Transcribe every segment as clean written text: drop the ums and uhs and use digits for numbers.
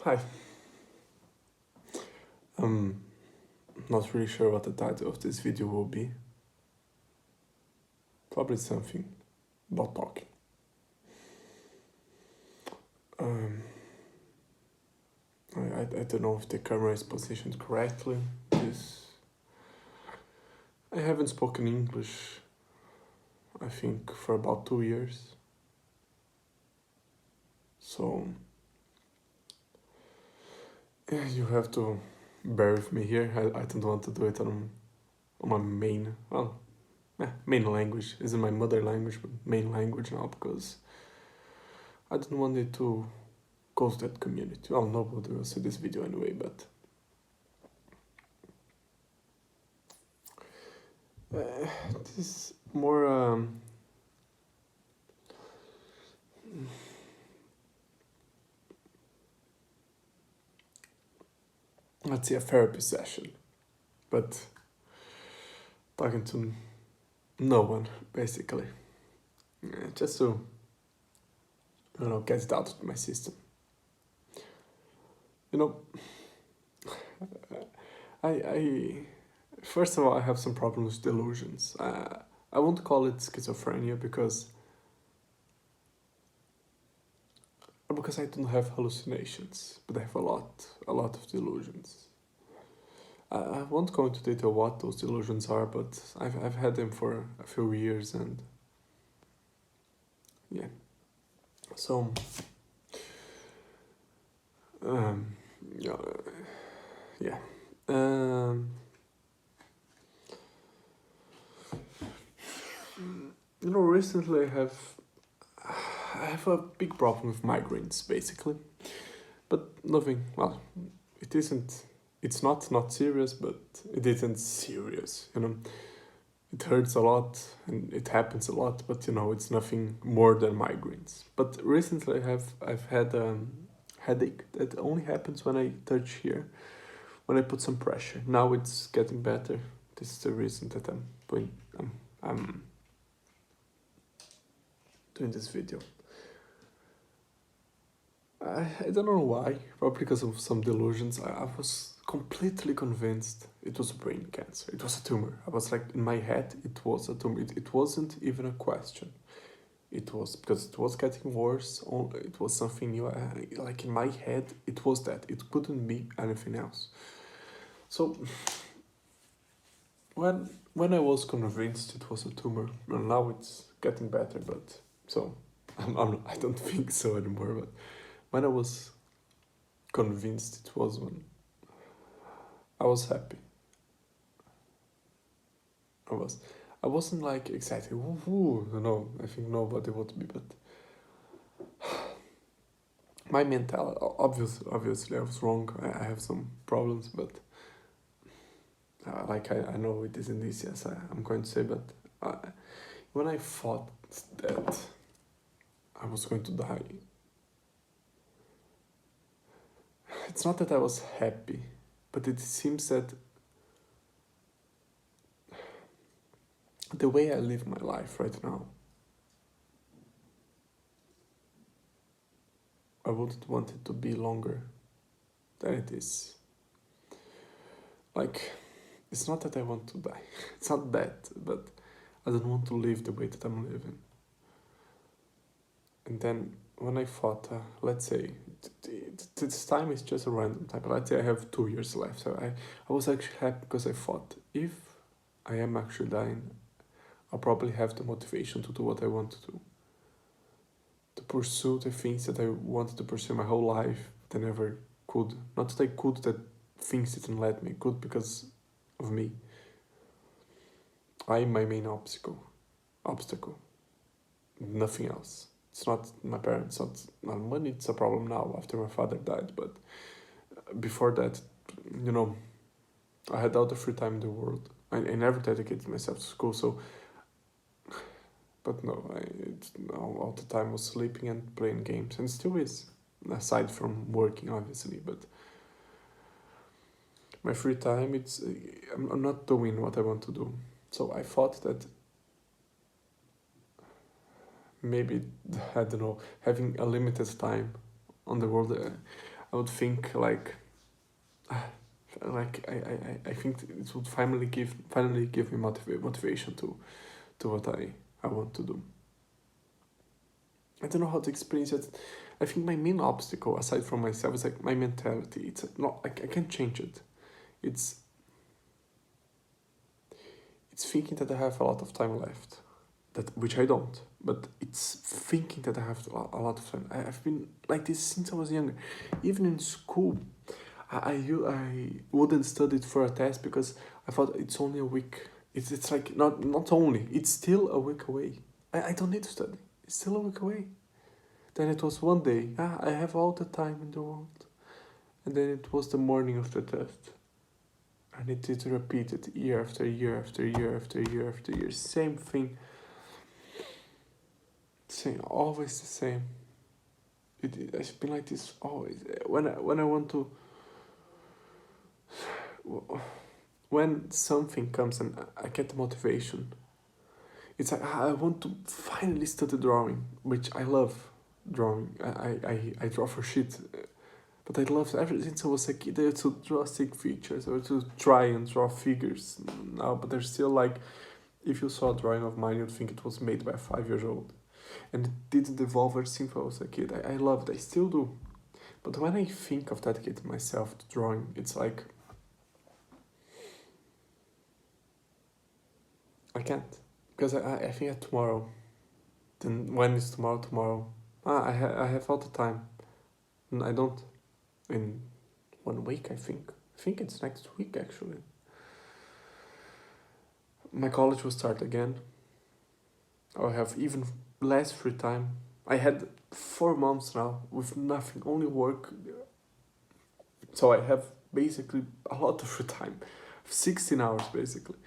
Hi. I'm not really sure what the title of this video will be. Probably something about talking. Um, I don't know if the camera is positioned correctly. I haven't spoken English, I think, for about 2 years. So you have to bear with me here. I don't want to do it on my main language. Isn't my mother language, but main language now, because I don't want it to go to that community. Well, nobody will see this video anyway, but this is more let's say a therapy session, but talking to no one, basically. Just to, get it out of my system. I first of all, I have some problems with delusions. I won't call it schizophrenia because I don't have hallucinations, but I have a lot of delusions. I won't go into detail what those delusions are, but I've had them for a few years, and yeah. So, yeah, yeah. Recently I have a big problem with migraines, basically, but nothing. Well, it isn't. It's not serious, but it isn't serious. It hurts a lot and it happens a lot, but it's nothing more than migraines. But recently I've had a headache that only happens when I touch here, when I put some pressure. Now it's getting better. This is the reason that I'm doing this video. I don't know why, probably because of some delusions. I was completely convinced it was brain cancer. It was a tumor. I was like, in my head, it was a tumor. It wasn't even a question. It was because it was getting worse. It was something new. Like in my head, it was that. It couldn't be anything else. So when I was convinced it was a tumor, well, now it's getting better. But so I don't think so anymore. But when I was convinced it was one, I was happy. I wasn't like excited. Woo. No, I think nobody would be, but my mentality. Obviously, I was wrong. I have some problems, but I know it isn't this. Yes, I'm going to say, but when I thought that I was going to die, it's not that I was happy, but it seems that the way I live my life right now, I wouldn't want it to be longer than it is. Like, it's not that I want to die. It's not that, but I don't want to live the way that I'm living. And then when I thought, let's say, this time is just a random time, but let's say I have 2 years left. So I was actually happy because I thought, if I am actually dying, I'll probably have the motivation to do what I want to do. To pursue the things that I wanted to pursue my whole life, but I never could. Not that I could, that things didn't let me. Could because of me. I am my main obstacle. Nothing else. It's not my parents, not money, it's a problem now after my father died, but before that, I had all the free time in the world. I never dedicated myself to school, so, but no, all the time was sleeping and playing games, and still is, aside from working, obviously, but my free time, I'm not doing what I want to do. So I thought that maybe, I don't know, having a limited time on the world, I would think like I think it would finally give me motivation to what I want to do. I don't know how to explain it. I think my main obstacle, aside from myself, is like my mentality. It's not I can't change it. It's thinking that I have a lot of time left, that which I don't. But it's thinking that I have a lot of time. I've been like this since I was younger. Even in school, I wouldn't study for a test because I thought it's only a week. It's like not only, it's still a week away. I don't need to study. It's still a week away. Then it was one day. I have all the time in the world. And then it was the morning of the test. And it did repeat it year after year after year after year after year. Same thing. Same, always the same. It's been like this always. When I want to, when something comes and I get the motivation, it's like I want to finally study drawing, which I love drawing. I draw for shit, but I love ever since I was a kid to draw stick features or to try and draw figures now. But there's still like, if you saw a drawing of mine, you'd think it was made by a 5-year-old, and it didn't evolve ever since I was a kid. I love it. I still do. But when I think of dedicating myself to drawing, it's like I can't, because I think at tomorrow. Then when is tomorrow? Tomorrow. I have all the time. And I don't. In 1 week, I think. I think it's next week actually. My college will start again. I'll have even less free time. I had 4 months now with nothing, only work. So I have basically a lot of free time. 16 hours basically.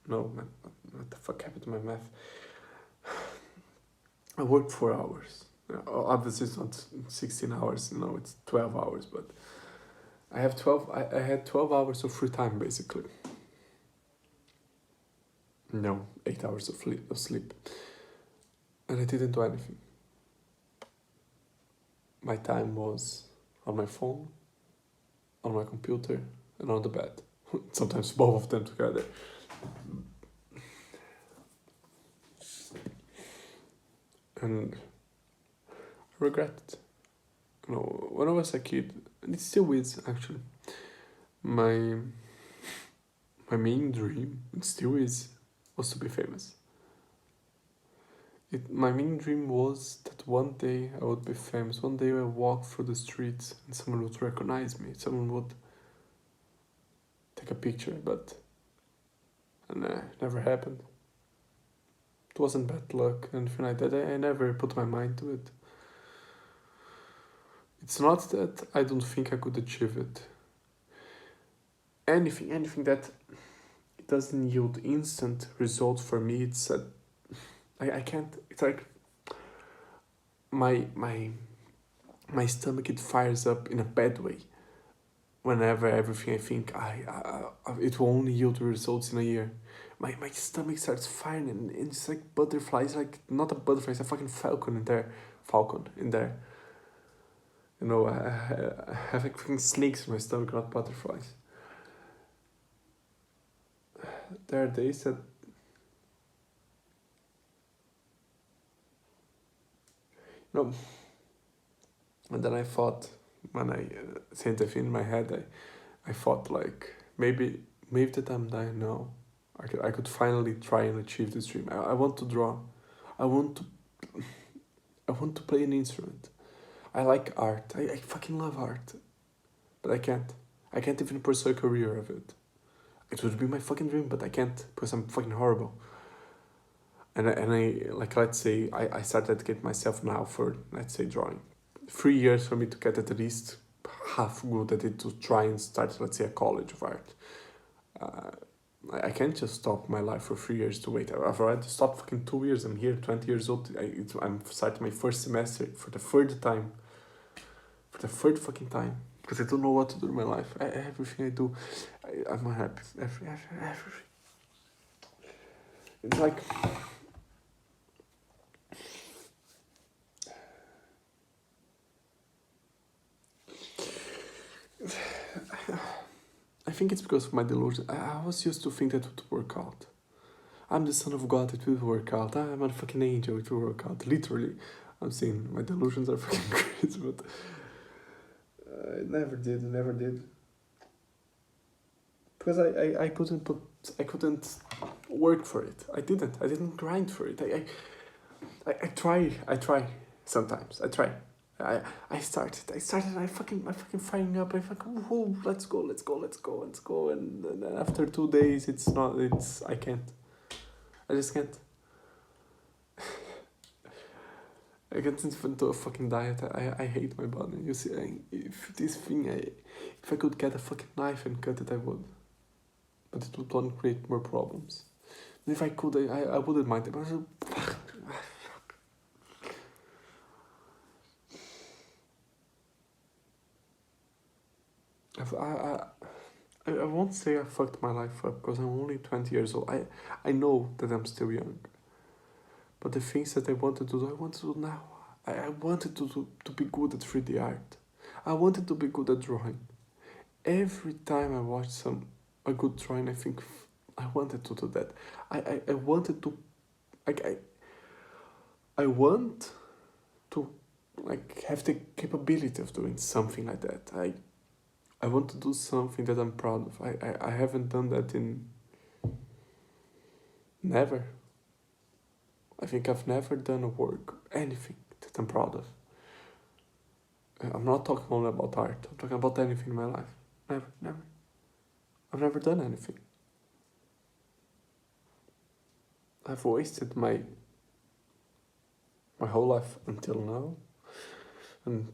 No, man, what the fuck happened to my math? I worked 4 hours. Obviously, it's not 16 hours, it's 12 hours, but I have 12. I had 12 hours of free time, basically. No, 8 hours of sleep. And I didn't do anything. My time was on my phone, on my computer, and on the bed. Sometimes both of them together. And I regret it. When I was a kid, and it still is actually, my main dream, it still is, was to be famous. My main dream was that one day I would be famous. One day I would walk through the streets and someone would recognize me. Someone would take a picture, but it never happened. It wasn't bad luck, anything like that. I never put my mind to it. It's not that I don't think I could achieve it. Anything that it doesn't yield instant results for me, it's I can't. It's like my stomach, it fires up in a bad way. Whenever everything I think it will only yield results in a year, my stomach starts firing and it's like butterflies, like not a butterfly, it's a fucking falcon in there. I have like fucking snakes in my stomach, not butterflies. There are days that and then I thought, when I sent it in my head, I thought like maybe that I'm dying now, I could finally try and achieve this dream. I want to draw. I want to play an instrument. I like art. I fucking love art. But I can't. I can't even pursue a career of it. It would be my fucking dream, but I can't because I'm fucking horrible. And I like, let's say I started to get myself now for, let's say, drawing. 3 years for me to get at least half good at it, to try and start, let's say, a college of art. I can't just stop my life for 3 years to wait. I've already stopped fucking 2 years. I'm here, 20 years old. I'm starting my first semester for the third time. For the third fucking time. Because I don't know what to do in my life. Everything I do, I'm unhappy. Everything. It's like... think it's because of my delusion. I was used to think that it would work out. I'm the son of God, it will work out. I'm a fucking angel, it will work out. Literally. I'm saying my delusions are fucking crazy, but it never did. Because I couldn't work for it. I didn't grind for it. I try sometimes. I started, I fucking firing up, whoa, let's go, and then after 2 days, I can't. I just can't. I can't even do a fucking diet. I hate my body. You see, if I could get a fucking knife and cut it, I would. But it would only create more problems. And if I could, I wouldn't mind it. But I won't say I fucked my life up because I'm only 20 years old. I know that I'm still young. But the things that I wanted to do now. I wanted to be good at 3D art. I wanted to be good at drawing. Every time I watch a good drawing, I think I wanted to do that. I wanted to, like, I want to, like, have the capability of doing something like that. I want to do something that I'm proud of. I haven't done that in never. I think I've never done a work, anything that I'm proud of. I'm not talking only about art. I'm talking about anything in my life. Never. I've never done anything. I've wasted my whole life until now. And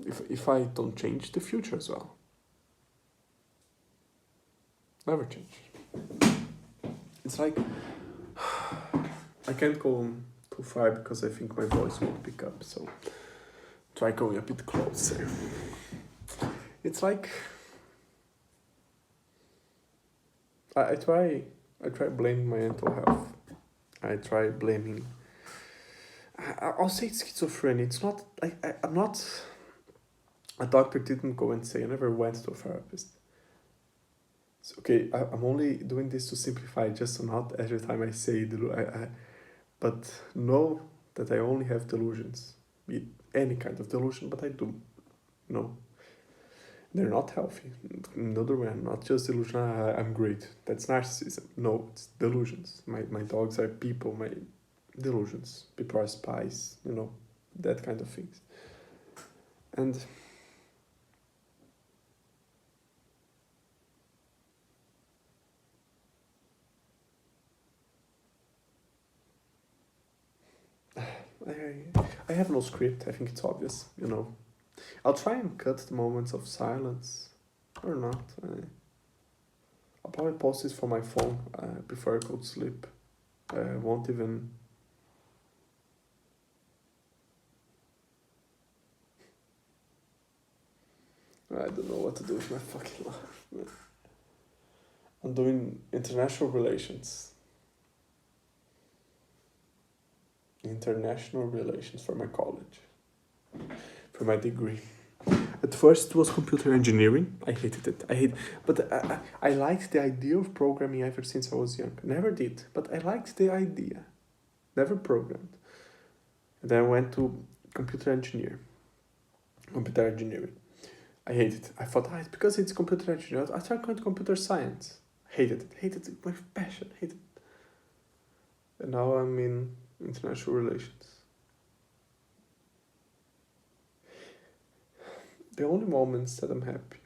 if I don't change, the future as well. Never change. It's like, I can't go too far because I think my voice won't pick up, so try going a bit closer. It's like, I try blaming my mental health. I try blaming, I'll say schizophrenia. It's not, I'm not, a doctor didn't go and say, I never went to a therapist. It's okay, I'm only doing this to simplify, just so not every time I say, but know that I only have delusions. Be it any kind of delusion, but I do. No. They're not healthy. In other way, I'm not just delusion, I'm great. That's narcissism. No, it's delusions. My dogs are people, my delusions. People are spies, that kind of things. And I have no script. I think it's obvious, I'll try and cut the moments of silence, or not. I'll probably post this from my phone before I go to sleep. I won't even... I don't know what to do with my fucking life, man. I'm doing international relations. International relations for my college. For my degree. At first it was computer engineering. I hated it. But I liked the idea of programming ever since I was young. Never did, but I liked the idea. Never programmed. And then I went to computer engineering. I hated it. I thought, it's because it's computer engineering. I tried going to computer science. Hated it with passion. Hated it. And now I'm in international relations. The only moments that I'm happy.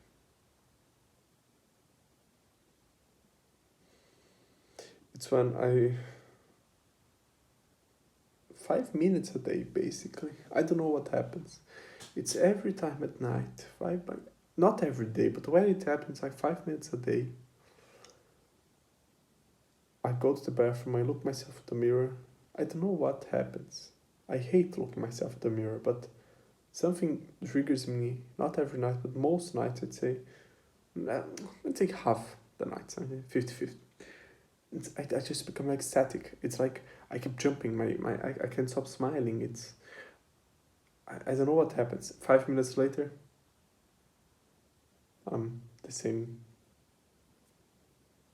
It's when 5 minutes a day, basically. I don't know what happens. It's every time at night. Not every day, but when it happens, 5 minutes a day. I go to the bathroom, I look myself in the mirror. I don't know what happens. I hate looking myself in the mirror, but something triggers me, not every night, but most nights, I'd say half the nights, 50-50. I just become ecstatic. It's like I keep jumping, I can't stop smiling. I don't know what happens. 5 minutes later, I'm the same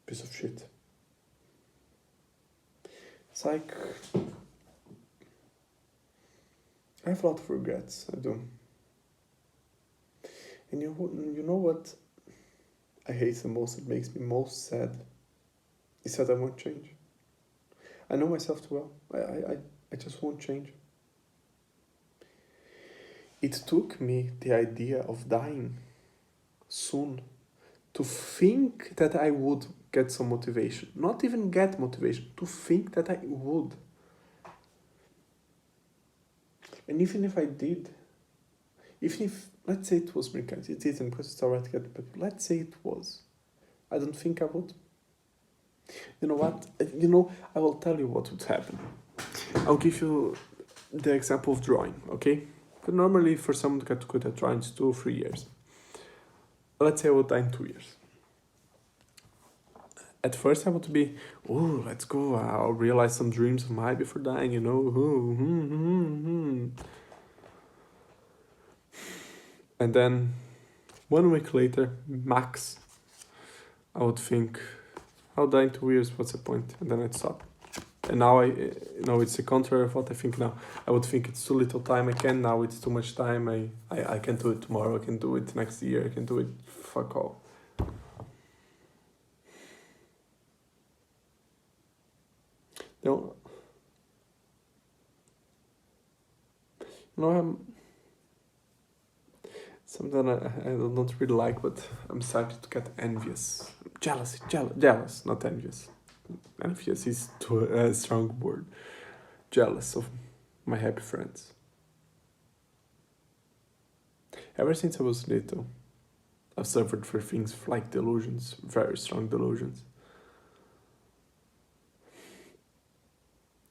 piece of shit. It's like, I have a lot of regrets, I do. And you know what I hate the most, it makes me most sad, is that I won't change. I know myself too well. I just won't change. It took me the idea of dying soon to think that I would get some motivation. Not even get motivation, to think that I would. And even if I did, even if, let's say it was American, it isn't because it's alright to get, but let's say it was, I don't think I would. You know what? I will tell you what would happen. I'll give you the example of drawing, okay? But normally for someone to get good at drawing, it's 2 or 3 years. Let's say I would die in 2 years. At first I want to be, oh, let's go, I'll realize some dreams of mine before dying, And then 1 week later, max, I would think, I'll die in 2 years, what's the point? And then I'd stop. And now it's the contrary of what I think now. I would think it's too little time, now it's too much time, I can do it tomorrow, I can do it next year, I can do it, fuck all. Something I don't really like, but I'm starting to get envious. Jealous, not envious. Envious is too a strong word. Jealous of my happy friends. Ever since I was little, I've suffered for things like delusions, very strong delusions.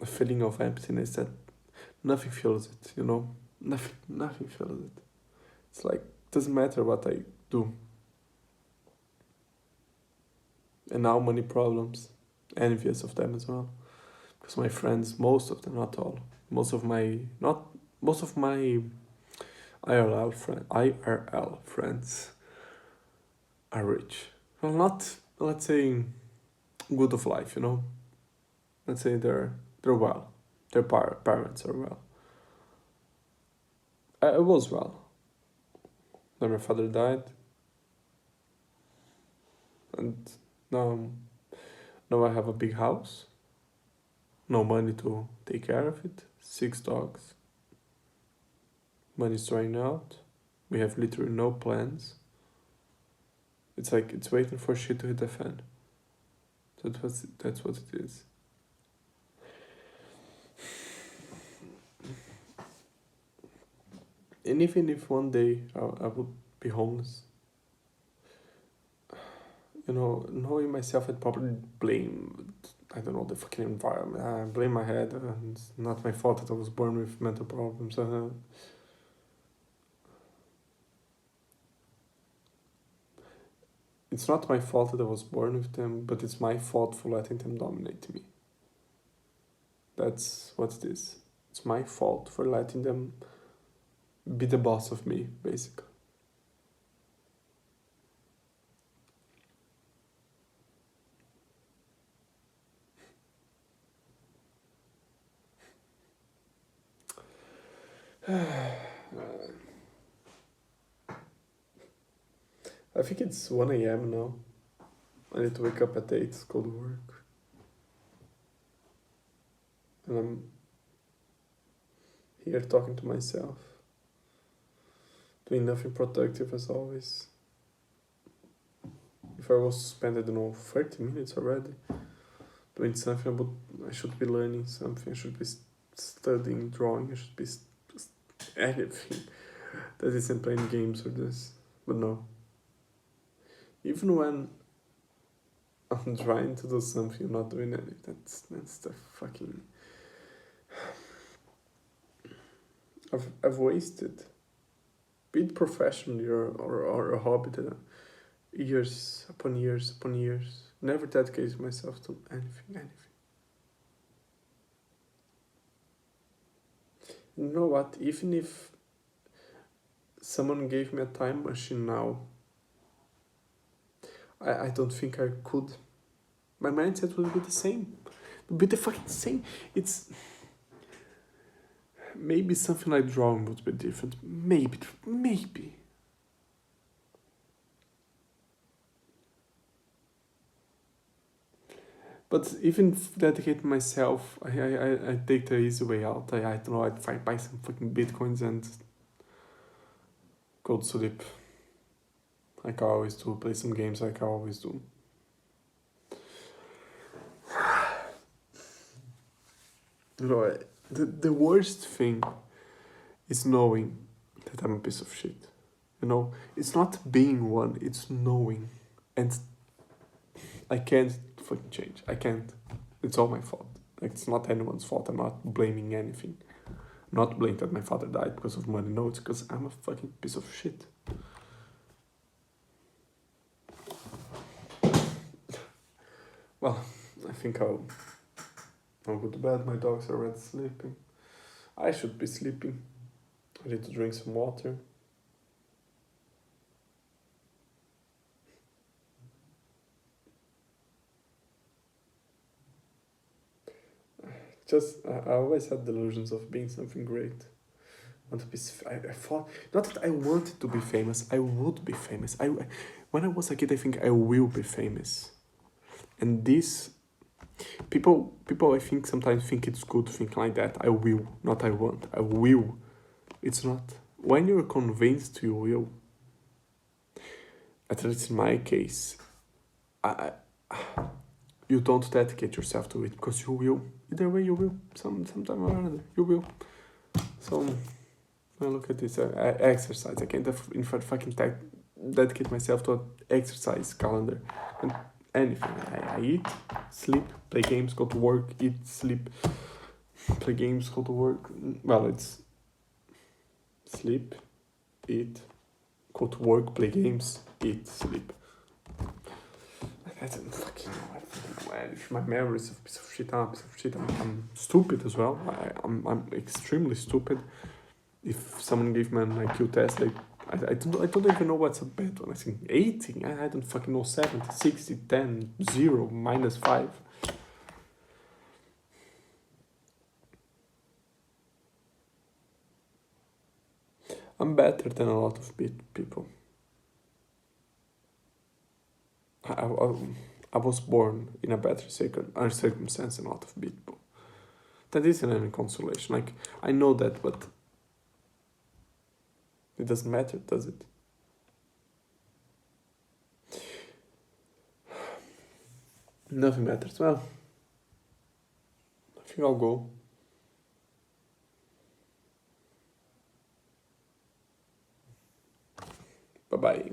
A feeling of emptiness that nothing fills it, Nothing fills it. It's like, doesn't matter what I do. And now money problems, envious of them as well. Because my friends, most of them, not all, most of my IRL friends are rich. Well, not, let's say, good of life, Let's say they're well. Their parents are well. I was well. Then my father died. And now I have a big house. No money to take care of it. 6 dogs. Money's drying out. We have literally no plans. It's like it's waiting for shit to hit the fan. That's what it is. And even if one day I would be homeless, knowing myself, I'd probably blame, I don't know, the fucking environment. I blame my head. It's not my fault that I was born with mental problems. It's not my fault that I was born with them, but it's my fault for letting them dominate me. That's what it is. It's my fault for letting them be the boss of me, basically. I think it's 1 a.m. now. I need to wake up at 8, go to work. And I'm here talking to myself. Doing nothing productive as always. If I was to spend, 30 minutes already doing something about, I should be learning something, I should be studying, drawing, I should be anything that isn't playing games or this. But no. Even when I'm trying to do something, I'm not doing anything. That's the fucking... I've wasted, be it professionally or a hobby, that years upon years, never dedicated myself to anything. You know what? Even if someone gave me a time machine now, I don't think I could My mindset would be the same. It would be the fucking same. It's maybe something like drawing would be different. Maybe. But even dedicate myself, I take the easy way out. I don't know, I'd buy some fucking bitcoins and go to sleep. Like I always do, play some games like I always do. You know, the worst thing is knowing that I'm a piece of shit. You know, it's not being one, it's knowing. And I can't fucking change. I can't. It's all my fault. Like, it's not anyone's fault. I'm not blaming anything. I'm not blaming that my father died because of money. No, it's because I'm a fucking piece of shit. Well, I think I'll go to bed. My dogs are already sleeping. I should be sleeping. I need to drink some water. I always had delusions of being something great. I want to be. I thought not that I wanted to be famous. I would be famous. When I was a kid, I think I will be famous. And this, people, I think sometimes think it's good to think like that. I will, not I want. I will. It's not. When you're convinced you will. At least in my case, you don't dedicate yourself to it because you will. Either way, you will. Sometime or another, you will. So, well, look at this. I exercise. I can't in fact fucking dedicate myself to an exercise calendar and anything. I eat, sleep, play games, go to work, eat, sleep, play games, go to work. Well, it's sleep, eat, go to work, play games, eat, sleep. I don't fucking know. If my memory is a piece of shit, I'm a piece of shit. I'm stupid as well. I'm extremely stupid. If someone gave me an IQ test, like I don't even know what's a bad one. I think 80. I don't fucking know 70, 60, 10, 0, -5. I'm better than a lot of people. I was born in a better circumstance than a lot of people. That isn't any consolation. Like, I know that, but it doesn't matter, does it? Nothing matters. Well, I think I'll go. Bye-bye.